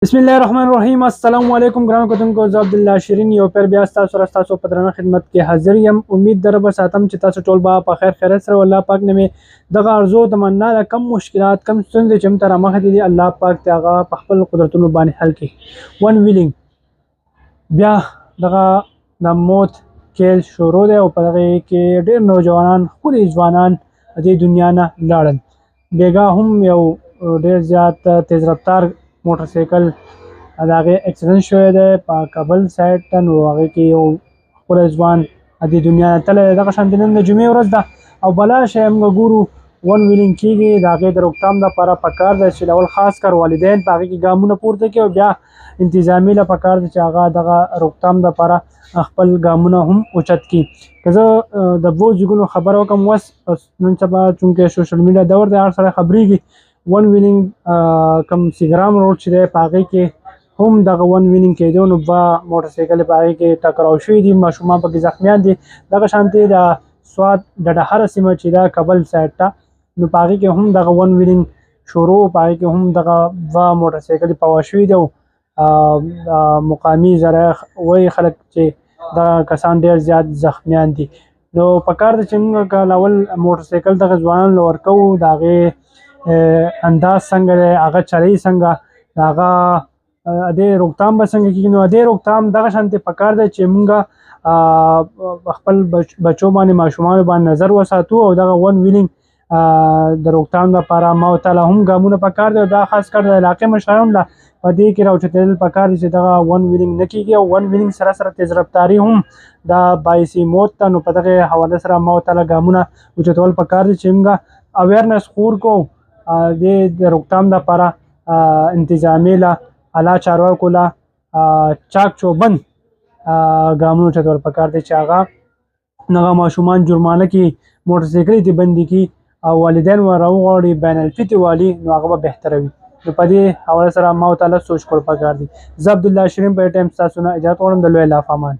بسم الله الرحمن الرحیم. السلام علیکم ګرانو کتونکو، زه عبدالله شیرین یو پیر بیا ستاسو سره ستاسو په درنه خدمت کې حاضر یم. امید در به ساتم چې تاسو ټول به په خیر خیریت سره الله پاک نه مې دغه ارزو تمنا ده کم مشکلات کم ستونزې چې موږ ته رامخې دي الله پاک ته هغه په خپل قدرتونو باندې حل کړي. ون ویلینګ بیا دغه د موت کیل شروع دی او په دغه کې ډېر نوجوانان ښکلي ځوانان دې دنیا نه لاړل. بیګا هم یو ډېر زیات تیز رفتار موټرسایکل د هغې اکسیډنټ شوی دی په کابل سایډ ته. نو هغې کې یو ښکلی ځوان دې دنیا نه تللی دی. دغه شانتې نن د جمعې ورځ ده او بلا شی موږ ګورو ون ویلینګ کېږي. د هغې د روکتام دپاره پکار دی چې اول خاص کر والدین په هغې کې ګامونه پورته کړي او بیا انتظامي له پکار دی چې هغه دغه روکتام دپاره خپل ګامونه هم اوچت کړي. که زه د دوو ځایونو خبره وکړم، اوس نن سبا چونکې سوشل میډیا دور دی، هر سړی خبرېږي. ون ویلینګ کوم سیګرام روډ چې دی په هغې کې هم دغه ون ویلینګ کېدو، نو دوه موټرسایکلې په هغې کې ټکراو شوي دي، ماشومان پکې زخمیان دي. دغه شانتې د سوات د ډهره سیمه چې ده کابل سایډ ته، نو په هغې کې هم دغه ون ویلینګ شروع، په هغې کې هم دغه دوه موټرسایکلې په هوا شوي دي او مقامي ذرایع وایي خلک چې دغه کسان ډېر زیات زخمیان دي. نو پکار ده چې موږ که اول موټرسایکل دغه ځوانانو له ورکوو، د هغې انداز څنګه دی، هغه چلوي څنګه، د هغه دې روکتام به څنګه کېږي. نو دې روکتام دغه شانتې پکار دی چې موږ خپل بچو باندې ماشومانو باندې نظر وساتو او دغه ون ویلینګ د روکتام دپاره ما ورته هم ګامونه پکار دی. او دا خاص کر د علاقې مشرانو له په دې کې راوچتېدل پکار دي چې دغه ون ویلینګ نه کېږي. او ون ویلینګ سره سره تیز رفتاري هم دا باعث موت ته، نو په دغې حواله سره ما ورته ګامونه اوچتول پکار دي چې موږ اویرنس خپور کړو د روکتام دپاره. انتظامي له اعلی چارواکو له چاک چوبند ګامونه اوچتول پکار دی چې هغه ماشومان جرمانه کړي، موټرسایکلې دې بندې کړي او والدین ور راوغواړي، بین الفي ته والي، نو هغه به بهتره وي. نو په دې حواله سره ما ورته سوچ کول پکار دي. زه عبدالله شیرین په دې ټایم ستاسو نه اجازت غواړم. د لوی الله په امان.